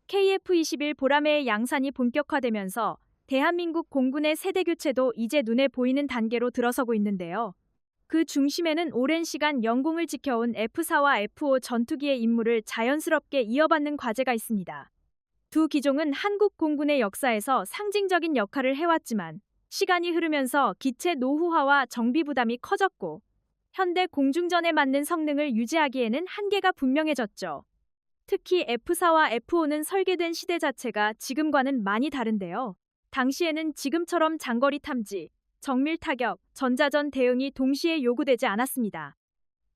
KF-21 보라매의 양산이 본격화되면서 대한민국 공군의 세대 교체도 이제 눈에 보이는 단계로 들어서고 있는데요. 그 중심에는 오랜 시간 영공을 지켜온 F4와 F5 전투기의 임무를 자연스럽게 이어받는 과제가 있습니다. 두 기종은 한국 공군의 역사에서 상징적인 역할을 해왔지만 시간이 흐르면서 기체 노후화와 정비 부담이 커졌고 현대 공중전에 맞는 성능을 유지하기에는 한계가 분명해졌죠. 특히 F4와 F5는 설계된 시대 자체가 지금과는 많이 다른데요. 당시에는 지금처럼 장거리 탐지, 정밀 타격, 전자전 대응이 동시에 요구되지 않았습니다.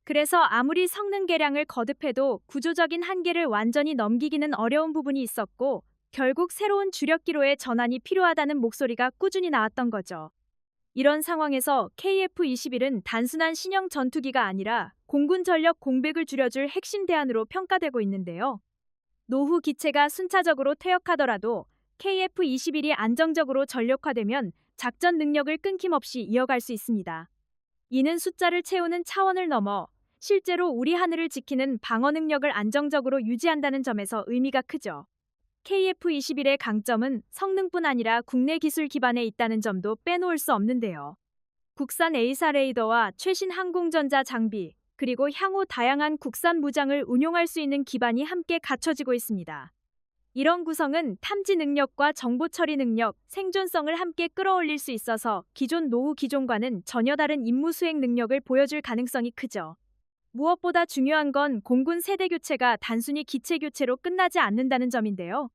그래서 아무리 성능 개량을 거듭해도 구조적인 한계를 완전히 넘기기는 어려운 부분이 있었고 결국 새로운 주력기로의 전환이 필요하다는 목소리가 꾸준히 나왔던 거죠. 이런 상황에서 KF-21은 단순한 신형 전투기가 아니라 공군 전력 공백을 줄여줄 핵심 대안으로 평가되고 있는데요. 노후 기체가 순차적으로 퇴역하더라도 KF-21이 안정적으로 전력화되면 작전 능력을 끊김없이 이어갈 수 있습니다. 이는 숫자를 채우는 차원을 넘어 실제로 우리 하늘을 지키는 방어 능력을 안정적으로 유지한다는 점에서 의미가 크죠. KF-21의 강점은 성능뿐 아니라 국내 기술 기반에 있다는 점도 빼놓을 수 없는데요. 국산 A사 레이더와 최신 항공전자 장비, 그리고 향후 다양한 국산 무장을 운용할 수 있는 기반이 함께 갖춰지고 있습니다. 이런 구성은 탐지 능력과 정보 처리 능력, 생존성을 함께 끌어올릴 수 있어서 기존 노후 기종과는 전혀 다른 임무 수행 능력을 보여줄 가능성이 크죠. 무엇보다 중요한 건 공군 세대 교체가 단순히 기체 교체로 끝나지 않는다는 점인데요.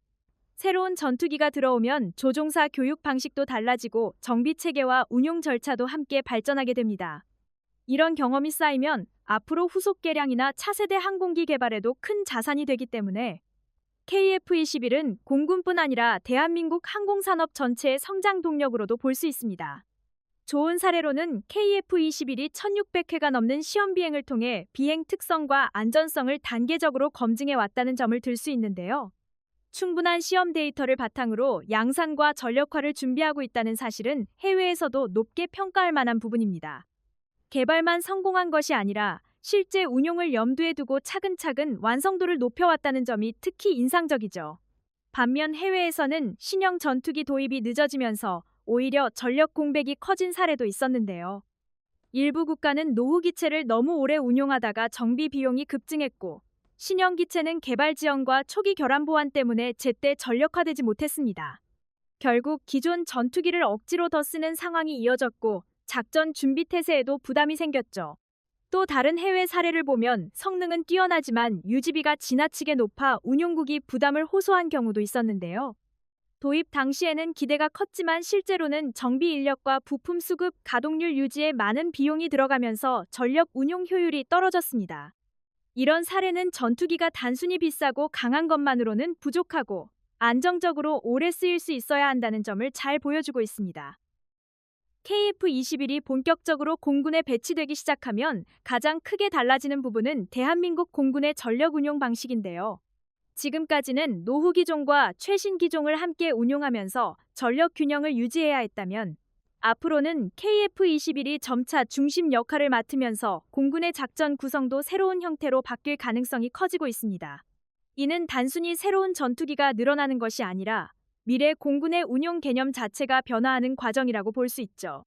새로운 전투기가 들어오면 조종사 교육 방식도 달라지고 정비 체계와 운용 절차도 함께 발전하게 됩니다. 이런 경험이 쌓이면 앞으로 후속 개량이나 차세대 항공기 개발에도 큰 자산이 되기 때문에 KF-21은 공군뿐 아니라 대한민국 항공산업 전체의 성장 동력으로도 볼 수 있습니다. 좋은 사례로는 KF-21이 1600회가 넘는 시험 비행을 통해 비행 특성과 안전성을 단계적으로 검증해 왔다는 점을 들 수 있는데요. 충분한 시험 데이터를 바탕으로 양산과 전력화를 준비하고 있다는 사실은 해외에서도 높게 평가할 만한 부분입니다. 개발만 성공한 것이 아니라 실제 운용을 염두에 두고 차근차근 완성도를 높여왔다는 점이 특히 인상적이죠. 반면 해외에서는 신형 전투기 도입이 늦어지면서 오히려 전력 공백이 커진 사례도 있었는데요. 일부 국가는 노후 기체를 너무 오래 운용하다가 정비 비용이 급증했고 신형 기체는 개발 지연과 초기 결함 보완 때문에 제때 전력화되지 못했습니다. 결국 기존 전투기를 억지로 더 쓰는 상황이 이어졌고 작전 준비 태세에도 부담이 생겼죠. 또 다른 해외 사례를 보면 성능은 뛰어나지만 유지비가 지나치게 높아 운용국이 부담을 호소한 경우도 있었는데요. 도입 당시에는 기대가 컸지만 실제로는 정비 인력과 부품 수급, 가동률 유지에 많은 비용이 들어가면서 전력 운용 효율이 떨어졌습니다. 이런 사례는 전투기가 단순히 비싸고 강한 것만으로는 부족하고 안정적으로 오래 쓰일 수 있어야 한다는 점을 잘 보여주고 있습니다. KF-21이 본격적으로 공군에 배치되기 시작하면 가장 크게 달라지는 부분은 대한민국 공군의 전력 운용 방식인데요. 지금까지는 노후 기종과 최신 기종을 함께 운용하면서 전력 균형을 유지해야 했다면 앞으로는 KF-21이 점차 중심 역할을 맡으면서 공군의 작전 구성도 새로운 형태로 바뀔 가능성이 커지고 있습니다. 이는 단순히 새로운 전투기가 늘어나는 것이 아니라 미래 공군의 운용 개념 자체가 변화하는 과정이라고 볼 수 있죠.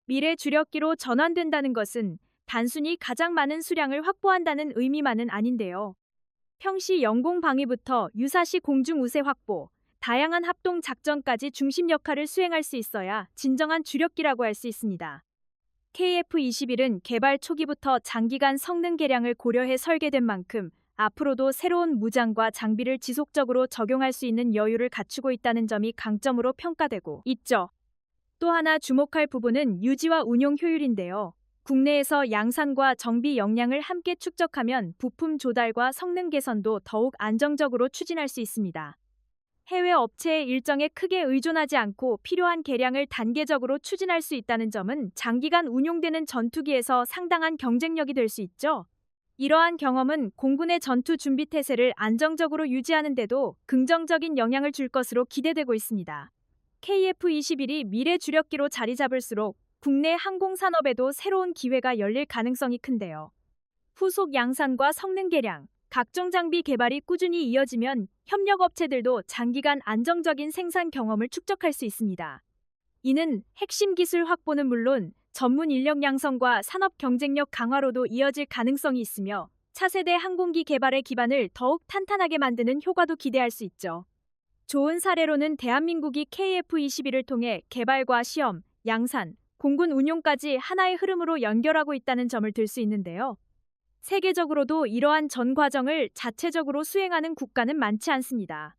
미래 주력기로 전환된다는 것은 단순히 가장 많은 수량을 확보한다는 의미만은 아닌데요. 평시 영공 방위부터 유사시 공중 우세 확보, 다양한 합동 작전까지 중심 역할을 수행할 수 있어야 진정한 주력기라고 할 수 있습니다. KF-21은 개발 초기부터 장기간 성능 개량을 고려해 설계된 만큼 앞으로도 새로운 무장과 장비를 지속적으로 적용할 수 있는 여유를 갖추고 있다는 점이 강점으로 평가되고 있죠. 또 하나 주목할 부분은 유지와 운용 효율인데요. 국내에서 양산과 정비 역량을 함께 축적하면 부품 조달과 성능 개선도 더욱 안정적으로 추진할 수 있습니다. 해외 업체의 일정에 크게 의존하지 않고 필요한 개량을 단계적으로 추진할 수 있다는 점은 장기간 운용되는 전투기에서 상당한 경쟁력이 될 수 있죠. 이러한 경험은 공군의 전투 준비 태세를 안정적으로 유지하는 데도 긍정적인 영향을 줄 것으로 기대되고 있습니다. KF-21이 미래 주력기로 자리 잡을수록 국내 항공산업에도 새로운 기회가 열릴 가능성이 큰데요. 후속 양산과 성능 개량, 각종 장비 개발이 꾸준히 이어지면 협력업체들도 장기간 안정적인 생산 경험을 축적할 수 있습니다. 이는 핵심 기술 확보는 물론 전문 인력 양성과 산업 경쟁력 강화로도 이어질 가능성이 있으며 차세대 항공기 개발의 기반을 더욱 탄탄하게 만드는 효과도 기대할 수 있죠. 좋은 사례로는 대한민국이 KF-21을 통해 개발과 시험, 양산, 공군 운용까지 하나의 흐름으로 연결하고 있다는 점을 들 수 있는데요. 세계적으로도 이러한 전 과정을 자체적으로 수행하는 국가는 많지 않습니다.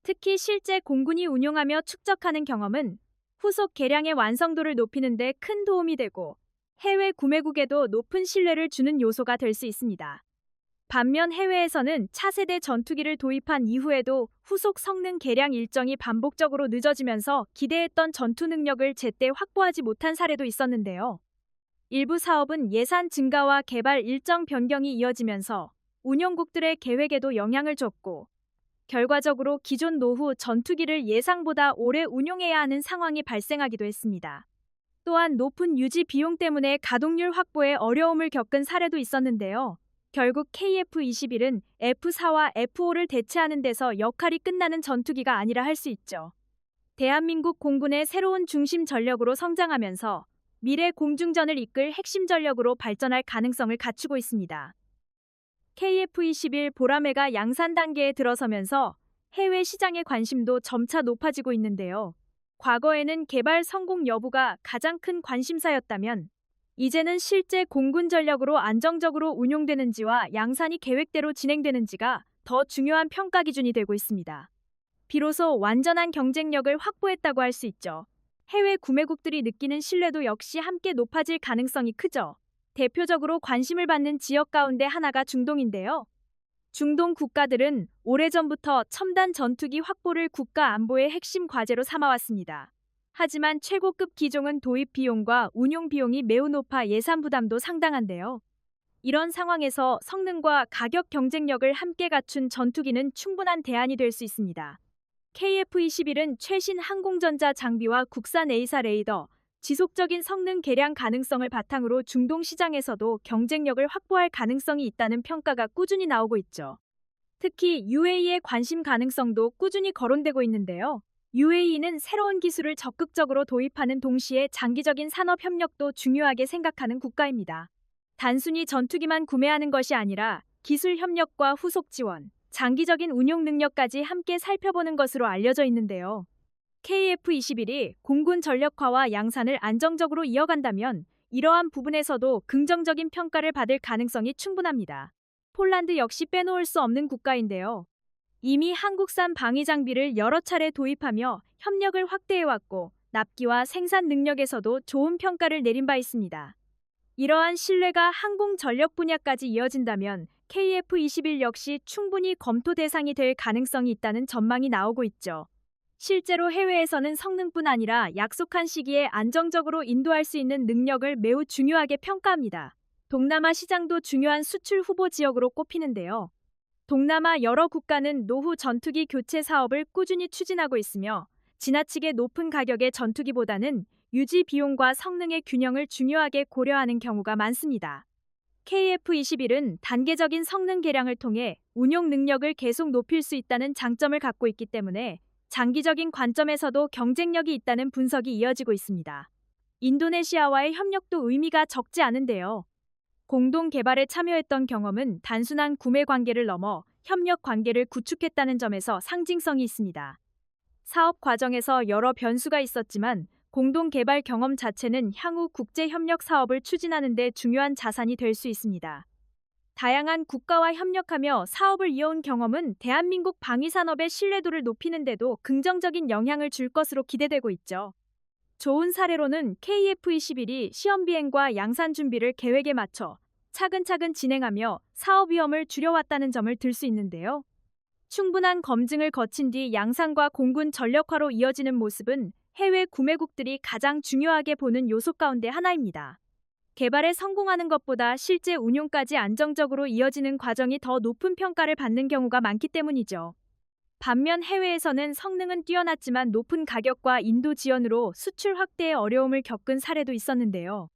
특히 실제 공군이 운용하며 축적하는 경험은 후속 개량의 완성도를 높이는 데 큰 도움이 되고 해외 구매국에도 높은 신뢰를 주는 요소가 될 수 있습니다. 반면 해외에서는 차세대 전투기를 도입한 이후에도 후속 성능 개량 일정이 반복적으로 늦어지면서 기대했던 전투 능력을 제때 확보하지 못한 사례도 있었는데요. 일부 사업은 예산 증가와 개발 일정 변경이 이어지면서 운용국들의 계획에도 영향을 줬고 결과적으로 기존 노후 전투기를 예상보다 오래 운용해야 하는 상황이 발생하기도 했습니다. 또한 높은 유지 비용 때문에 가동률 확보에 어려움을 겪은 사례도 있었는데요. 결국 KF-21은 F4와 F5를 대체하는 데서 역할이 끝나는 전투기가 아니라 할 수 있죠. 대한민국 공군의 새로운 중심 전력으로 성장하면서 미래 공중전을 이끌 핵심 전력으로 발전할 가능성을 갖추고 있습니다. KF-21 보라매가 양산 단계에 들어서면서 해외 시장의 관심도 점차 높아지고 있는데요. 과거에는 개발 성공 여부가 가장 큰 관심사였다면 이제는 실제 공군 전력으로 안정적으로 운용되는지와 양산이 계획대로 진행되는지가 더 중요한 평가 기준이 되고 있습니다. 비로소 완전한 경쟁력을 확보했다고 할 수 있죠. 해외 구매국들이 느끼는 신뢰도 역시 함께 높아질 가능성이 크죠. 대표적으로 관심을 받는 지역 가운데 하나가 중동인데요. 중동 국가들은 오래전부터 첨단 전투기 확보를 국가 안보의 핵심 과제로 삼아왔습니다. 하지만 최고급 기종은 도입 비용과 운용 비용이 매우 높아 예산 부담도 상당한데요. 이런 상황에서 성능과 가격 경쟁력을 함께 갖춘 전투기는 충분한 대안이 될 수 있습니다. KF-21은 최신 항공전자 장비와 국산 A사 레이더, 지속적인 성능 개량 가능성을 바탕으로 중동 시장에서도 경쟁력을 확보할 가능성이 있다는 평가가 꾸준히 나오고 있죠. 특히 UAE의 관심 가능성도 꾸준히 거론되고 있는데요. UAE는 새로운 기술을 적극적으로 도입하는 동시에 장기적인 산업 협력도 중요하게 생각하는 국가입니다. 단순히 전투기만 구매하는 것이 아니라 기술 협력과 후속 지원, 장기적인 운용 능력까지 함께 살펴보는 것으로 알려져 있는데요. KF-21이 공군 전력화와 양산을 안정적으로 이어간다면 이러한 부분에서도 긍정적인 평가를 받을 가능성이 충분합니다. 폴란드 역시 빼놓을 수 없는 국가인데요. 이미 한국산 방위 장비를 여러 차례 도입하며 협력을 확대해왔고 납기와 생산 능력에서도 좋은 평가를 내린 바 있습니다. 이러한 신뢰가 항공 전력 분야까지 이어진다면 KF-21 역시 충분히 검토 대상이 될 가능성이 있다는 전망이 나오고 있죠. 실제로 해외에서는 성능뿐 아니라 약속한 시기에 안정적으로 인도할 수 있는 능력을 매우 중요하게 평가합니다. 동남아 시장도 중요한 수출 후보 지역으로 꼽히는데요. 동남아 여러 국가는 노후 전투기 교체 사업을 꾸준히 추진하고 있으며 지나치게 높은 가격의 전투기보다는 유지 비용과 성능의 균형을 중요하게 고려하는 경우가 많습니다. KF-21은 단계적인 성능 개량을 통해 운용 능력을 계속 높일 수 있다는 장점을 갖고 있기 때문에 장기적인 관점에서도 경쟁력이 있다는 분석이 이어지고 있습니다. 인도네시아와의 협력도 의미가 적지 않은데요. 공동 개발에 참여했던 경험은 단순한 구매 관계를 넘어 협력 관계를 구축했다는 점에서 상징성이 있습니다. 사업 과정에서 여러 변수가 있었지만 공동 개발 경험 자체는 향후 국제 협력 사업을 추진하는 데 중요한 자산이 될 수 있습니다. 다양한 국가와 협력하며 사업을 이어온 경험은 대한민국 방위산업의 신뢰도를 높이는 데도 긍정적인 영향을 줄 것으로 기대되고 있죠. 좋은 사례로는 KF-21이 시험 비행과 양산 준비를 계획에 맞춰 차근차근 진행하며 사업 위험을 줄여왔다는 점을 들 수 있는데요. 충분한 검증을 거친 뒤 양산과 공군 전력화로 이어지는 모습은 해외 구매국들이 가장 중요하게 보는 요소 가운데 하나입니다. 개발에 성공하는 것보다 실제 운용까지 안정적으로 이어지는 과정이 더 높은 평가를 받는 경우가 많기 때문이죠. 반면 해외에서는 성능은 뛰어났지만 높은 가격과 인도 지원으로 수출 확대에 어려움을 겪은 사례도 있었는데요.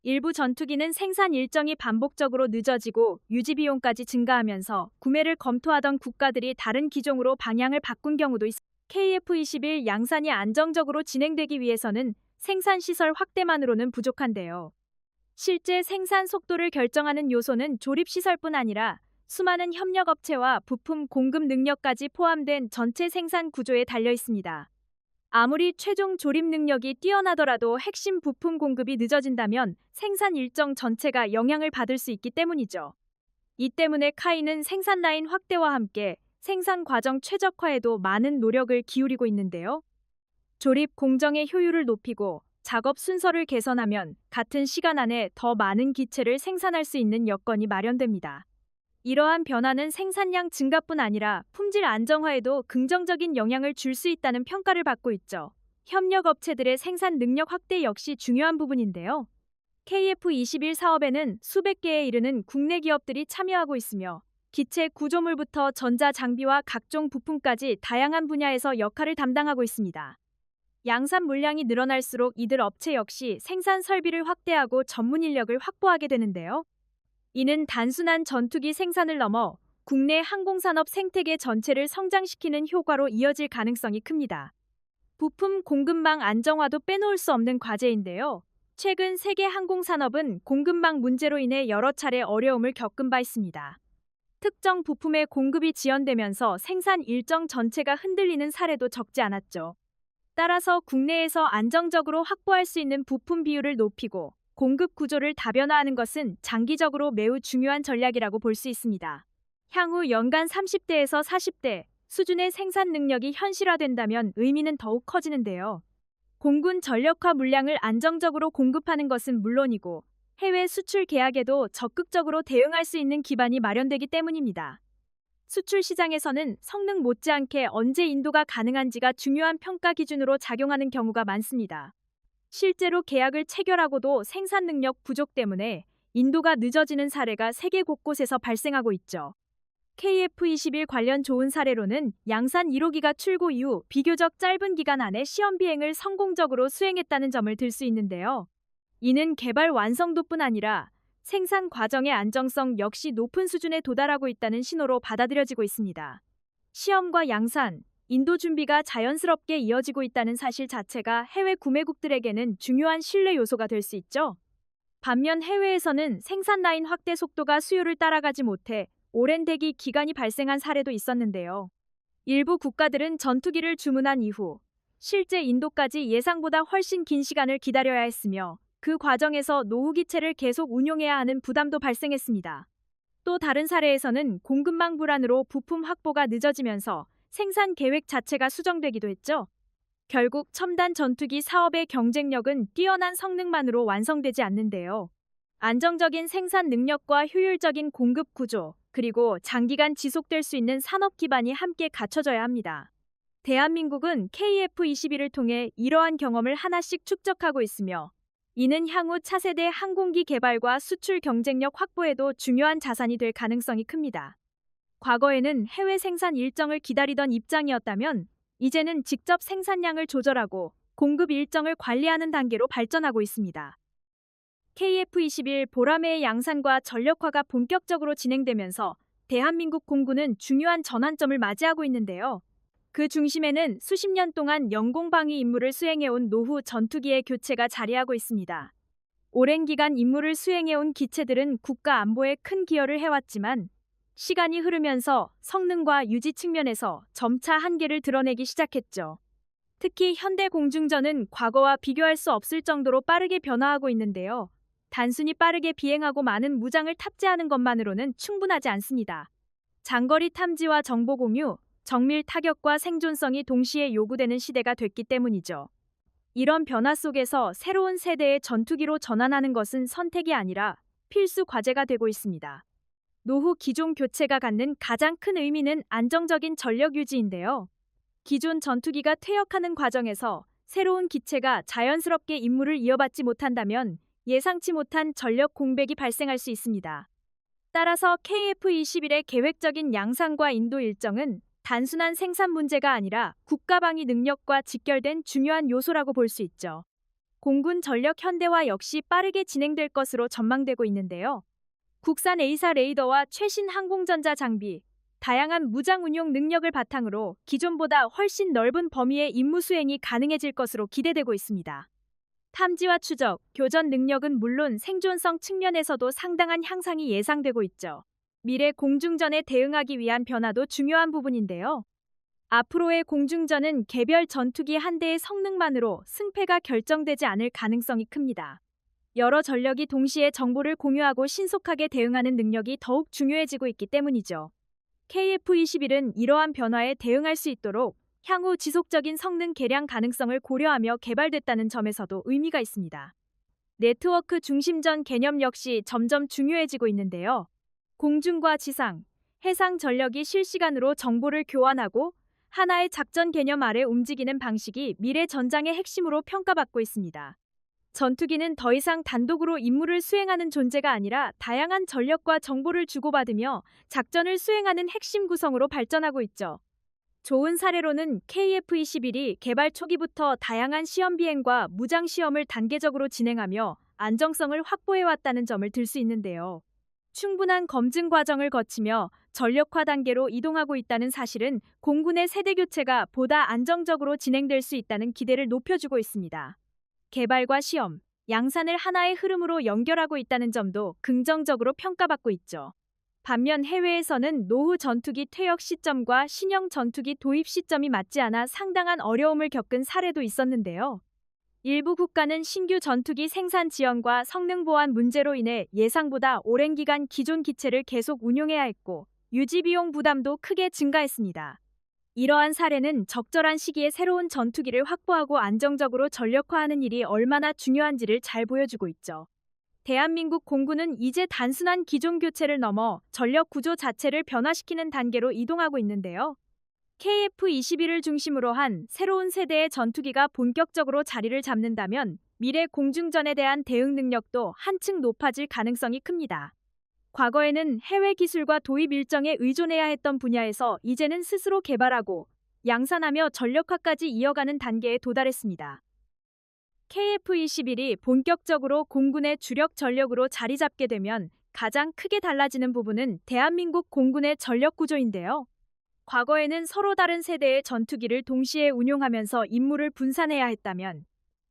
일부 전투기는 생산 일정이 반복적으로 늦어지고 유지 비용까지 증가하면서 구매를 검토하던 국가들이 다른 기종으로 방향을 바꾼 경우도 있습니다. KF-21 양산이 안정적으로 진행되기 위해서는 생산 시설 확대만으로는 부족한데요. 실제 생산 속도를 결정하는 요소는 조립 시설뿐 아니라 수많은 협력업체와 부품 공급 능력까지 포함된 전체 생산 구조에 달려 있습니다. 아무리 최종 조립 능력이 뛰어나더라도 핵심 부품 공급이 늦어진다면 생산 일정 전체가 영향을 받을 수 있기 때문이죠. 이 때문에 카이는 생산 라인 확대와 함께 생산 과정 최적화에도 많은 노력을 기울이고 있는데요. 조립 공정의 효율을 높이고 작업 순서를 개선하면 같은 시간 안에 더 많은 기체를 생산할 수 있는 여건이 마련됩니다. 이러한 변화는 생산량 증가뿐 아니라 품질 안정화에도 긍정적인 영향을 줄 수 있다는 평가를 받고 있죠. 협력업체들의 생산 능력 확대 역시 중요한 부분인데요. KF-21 사업에는 수백 개에 이르는 국내 기업들이 참여하고 있으며 기체 구조물부터 전자장비와 각종 부품까지 다양한 분야에서 역할을 담당하고 있습니다. 양산 물량이 늘어날수록 이들 업체 역시 생산 설비를 확대하고 전문 인력을 확보하게 되는데요. 이는 단순한 전투기 생산을 넘어 국내 항공산업 생태계 전체를 성장시키는 효과로 이어질 가능성이 큽니다. 부품 공급망 안정화도 빼놓을 수 없는 과제인데요. 최근 세계 항공산업은 공급망 문제로 인해 여러 차례 어려움을 겪은 바 있습니다. 특정 부품의 공급이 지연되면서 생산 일정 전체가 흔들리는 사례도 적지 않았죠. 따라서 국내에서 안정적으로 확보할 수 있는 부품 비율을 높이고 공급 구조를 다변화하는 것은 장기적으로 매우 중요한 전략이라고 볼 수 있습니다. 향후 연간 30대에서 40대 수준의 생산 능력이 현실화된다면 의미는 더욱 커지는데요. 공군 전력화 물량을 안정적으로 공급하는 것은 물론이고 해외 수출 계약에도 적극적으로 대응할 수 있는 기반이 마련되기 때문입니다. 수출 시장에서는 성능 못지않게 언제 인도가 가능한지가 중요한 평가 기준으로 작용하는 경우가 많습니다. 실제로 계약을 체결하고도 생산 능력 부족 때문에 인도가 늦어지는 사례가 세계 곳곳에서 발생하고 있죠. KF-21 관련 좋은 사례로는 양산 1호기가 출고 이후 비교적 짧은 기간 안에 시험 비행을 성공적으로 수행했다는 점을 들 수 있는데요. 이는 개발 완성도뿐 아니라 생산 과정의 안정성 역시 높은 수준에 도달하고 있다는 신호로 받아들여지고 있습니다. 시험과 양산, 인도 준비가 자연스럽게 이어지고 있다는 사실 자체가 해외 구매국들에게는 중요한 신뢰 요소가 될 수 있죠. 반면 해외에서는 생산 라인 확대 속도가 수요를 따라가지 못해 오랜 대기 기간이 발생한 사례도 있었는데요. 일부 국가들은 전투기를 주문한 이후 실제 인도까지 예상보다 훨씬 긴 시간을 기다려야 했으며 그 과정에서 노후 기체를 계속 운용해야 하는 부담도 발생했습니다. 또 다른 사례에서는 공급망 불안으로 부품 확보가 늦어지면서 생산 계획 자체가 수정되기도 했죠. 결국 첨단 전투기 사업의 경쟁력은 뛰어난 성능만으로 완성되지 않는데요. 안정적인 생산 능력과 효율적인 공급 구조, 그리고 장기간 지속될 수 있는 산업 기반이 함께 갖춰져야 합니다. 대한민국은 KF-21을 통해 이러한 경험을 하나씩 축적하고 있으며 이는 향후 차세대 항공기 개발과 수출 경쟁력 확보에도 중요한 자산이 될 가능성이 큽니다. 과거에는 해외 생산 일정을 기다리던 입장이었다면 이제는 직접 생산량을 조절하고 공급 일정을 관리하는 단계로 발전하고 있습니다. KF-21 보라매의 양산과 전력화가 본격적으로 진행되면서 대한민국 공군은 중요한 전환점을 맞이하고 있는데요. 그 중심에는 수십 년 동안 영공방위 임무를 수행해온 노후 전투기의 교체가 자리하고 있습니다. 오랜 기간 임무를 수행해온 기체들은 국가 안보에 큰 기여를 해왔지만 시간이 흐르면서 성능과 유지 측면에서 점차 한계를 드러내기 시작했죠. 특히 현대 공중전은 과거와 비교할 수 없을 정도로 빠르게 변화하고 있는데요. 단순히 빠르게 비행하고 많은 무장을 탑재하는 것만으로는 충분하지 않습니다. 장거리 탐지와 정보 공유, 정밀 타격과 생존성이 동시에 요구되는 시대가 됐기 때문이죠. 이런 변화 속에서 새로운 세대의 전투기로 전환하는 것은 선택이 아니라 필수 과제가 되고 있습니다. 노후 기종 교체가 갖는 가장 큰 의미는 안정적인 전력 유지인데요. 기존 전투기가 퇴역하는 과정에서 새로운 기체가 자연스럽게 임무를 이어받지 못한다면 예상치 못한 전력 공백이 발생할 수 있습니다. 따라서 KF-21의 계획적인 양산과 인도 일정은 단순한 생산 문제가 아니라 국가방위 능력과 직결된 중요한 요소라고 볼 수 있죠. 공군 전력 현대화 역시 빠르게 진행될 것으로 전망되고 있는데요. 국산 A사 레이더와 최신 항공전자 장비, 다양한 무장 운용 능력을 바탕으로 기존보다 훨씬 넓은 범위의 임무 수행이 가능해질 것으로 기대되고 있습니다. 탐지와 추적, 교전 능력은 물론 생존성 측면에서도 상당한 향상이 예상되고 있죠. 미래 공중전에 대응하기 위한 변화도 중요한 부분인데요. 앞으로의 공중전은 개별 전투기 한 대의 성능만으로 승패가 결정되지 않을 가능성이 큽니다. 여러 전력이 동시에 정보를 공유하고 신속하게 대응하는 능력이 더욱 중요해지고 있기 때문이죠. KF-21은 이러한 변화에 대응할 수 있도록 향후 지속적인 성능 개량 가능성을 고려하며 개발됐다는 점에서도 의미가 있습니다. 네트워크 중심전 개념 역시 점점 중요해지고 있는데요. 공중과 지상, 해상 전력이 실시간으로 정보를 교환하고 하나의 작전 개념 아래 움직이는 방식이 미래 전장의 핵심으로 평가받고 있습니다. 전투기는 더 이상 단독으로 임무를 수행하는 존재가 아니라 다양한 전력과 정보를 주고받으며 작전을 수행하는 핵심 구성으로 발전하고 있죠. 좋은 사례로는 KF-21이 개발 초기부터 다양한 시험 비행과 무장 시험을 단계적으로 진행하며 안정성을 확보해왔다는 점을 들 수 있는데요. 충분한 검증 과정을 거치며 전력화 단계로 이동하고 있다는 사실은 공군의 세대 교체가 보다 안정적으로 진행될 수 있다는 기대를 높여주고 있습니다. 개발과 시험, 양산을 하나의 흐름으로 연결하고 있다는 점도 긍정적으로 평가받고 있죠. 반면 해외에서는 노후 전투기 퇴역 시점과 신형 전투기 도입 시점이 맞지 않아 상당한 어려움을 겪은 사례도 있었는데요. 일부 국가는 신규 전투기 생산 지연과 성능 보완 문제로 인해 예상보다 오랜 기간 기존 기체를 계속 운용해야 했고 유지 비용 부담도 크게 증가했습니다. 이러한 사례는 적절한 시기에 새로운 전투기를 확보하고 안정적으로 전력화하는 일이 얼마나 중요한지를 잘 보여주고 있죠. 대한민국 공군은 이제 단순한 기존 교체를 넘어 전력 구조 자체를 변화시키는 단계로 이동하고 있는데요. KF-21을 중심으로 한 새로운 세대의 전투기가 본격적으로 자리를 잡는다면 미래 공중전에 대한 대응 능력도 한층 높아질 가능성이 큽니다. 과거에는 해외 기술과 도입 일정에 의존해야 했던 분야에서 이제는 스스로 개발하고 양산하며 전력화까지 이어가는 단계에 도달했습니다. KF-21이 본격적으로 공군의 주력 전력으로 자리 잡게 되면 가장 크게 달라지는 부분은 대한민국 공군의 전력 구조인데요. 과거에는 서로 다른 세대의 전투기를 동시에 운용하면서 임무를 분산해야 했다면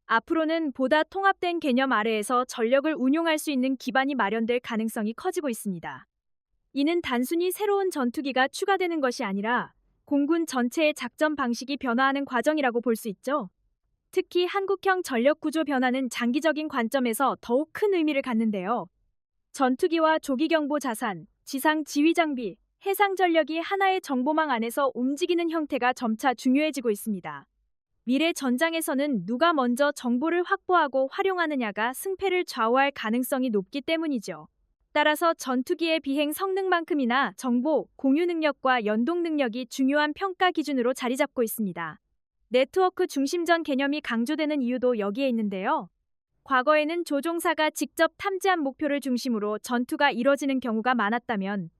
앞으로는 보다 통합된 개념 아래에서 전력을 운용할 수 있는 기반이 마련될 가능성이 커지고 있습니다. 이는 단순히 새로운 전투기가 추가되는 것이 아니라 공군 전체의 작전 방식이 변화하는 과정이라고 볼 수 있죠. 특히 한국형 전력 구조 변화는 장기적인 관점에서 더욱 큰 의미를 갖는데요. 전투기와 조기경보 자산, 지상 지휘 장비, 해상 전력이 하나의 정보망 안에서 움직이는 형태가 점차 중요해지고 있습니다. 미래 전장에서는 누가 먼저 정보를 확보하고 활용하느냐가 승패를 좌우할 가능성이 높기 때문이죠. 따라서 전투기의 비행 성능만큼이나 정보, 공유 능력과 연동 능력이 중요한 평가 기준으로 자리 잡고 있습니다. 네트워크 중심전 개념이 강조되는 이유도 여기에 있는데요. 과거에는 조종사가 직접 탐지한 목표를 중심으로 전투가 이뤄지는 경우가 많았다면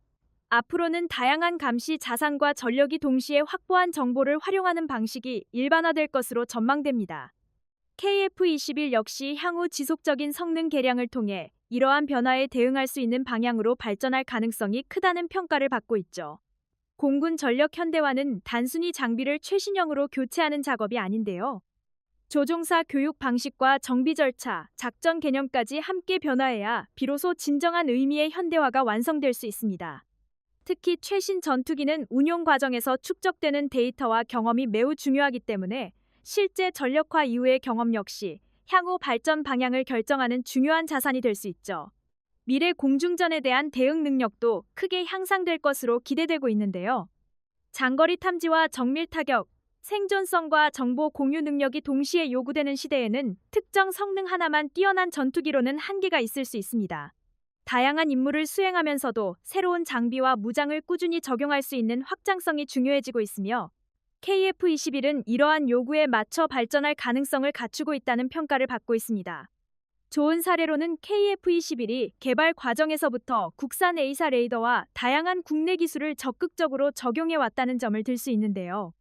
앞으로는 다양한 감시 자산과 전력이 동시에 확보한 정보를 활용하는 방식이 일반화될 것으로 전망됩니다. KF-21 역시 향후 지속적인 성능 개량을 통해 이러한 변화에 대응할 수 있는 방향으로 발전할 가능성이 크다는 평가를 받고 있죠. 공군 전력 현대화는 단순히 장비를 최신형으로 교체하는 작업이 아닌데요. 조종사 교육 방식과 정비 절차, 작전 개념까지 함께 변화해야 비로소 진정한 의미의 현대화가 완성될 수 있습니다. 특히 최신 전투기는 운용 과정에서 축적되는 데이터와 경험이 매우 중요하기 때문에 실제 전력화 이후의 경험 역시 향후 발전 방향을 결정하는 중요한 자산이 될 수 있죠. 미래 공중전에 대한 대응 능력도 크게 향상될 것으로 기대되고 있는데요. 장거리 탐지와 정밀 타격, 생존성과 정보 공유 능력이 동시에 요구되는 시대에는 특정 성능 하나만 뛰어난 전투기로는 한계가 있을 수 있습니다. 다양한 임무를 수행하면서도 새로운 장비와 무장을 꾸준히 적용할 수 있는 확장성이 중요해지고 있으며 KF-21은 이러한 요구에 맞춰 발전할 가능성을 갖추고 있다는 평가를 받고 있습니다. 좋은 사례로는 KF-21이 개발 과정에서부터 국산 A사 레이더와 다양한 국내 기술을 적극적으로 적용해 왔다는 점을 들 수 있는데요.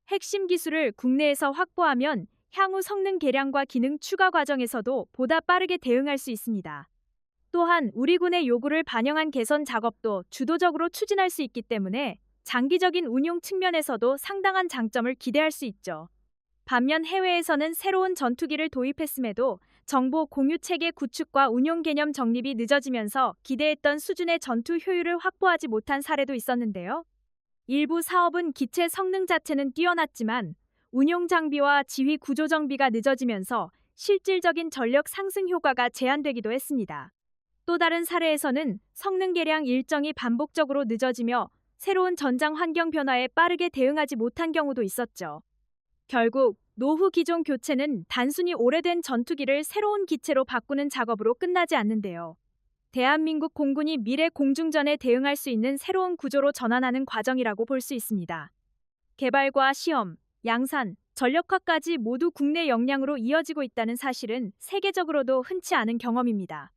핵심 기술을 국내에서 확보하면 향후 성능 개량과 기능 추가 과정에서도 보다 빠르게 대응할 수 있습니다. 또한 우리 군의 요구를 반영한 개선 작업도 주도적으로 추진할 수 있기 때문에 장기적인 운용 측면에서도 상당한 장점을 기대할 수 있죠. 반면 해외에서는 새로운 전투기를 도입했음에도 정보 공유 체계 구축과 운용 개념 정립이 늦어지면서 기대했던 수준의 전투 효율을 확보하지 못한 사례도 있었는데요. 일부 사업은 기체 성능 자체는 뛰어났지만 운용 장비와 지휘 구조 정비가 늦어지면서 실질적인 전력 상승 효과가 제한되기도 했습니다. 또 다른 사례에서는 성능 개량 일정이 반복적으로 늦어지며 새로운 전장 환경 변화에 빠르게 대응하지 못한 경우도 있었죠. 결국 노후 기종 교체는 단순히 오래된 전투기를 새로운 기체로 바꾸는 작업으로 끝나지 않는데요. 대한민국 공군이 미래 공중전에 대응할 수 있는 새로운 구조로 전환하는 과정이라고 볼 수 있습니다. 개발과 시험, 양산, 전력화까지 모두 국내 역량으로 이어지고 있다는 사실은 세계적으로도 흔치 않은 경험입니다.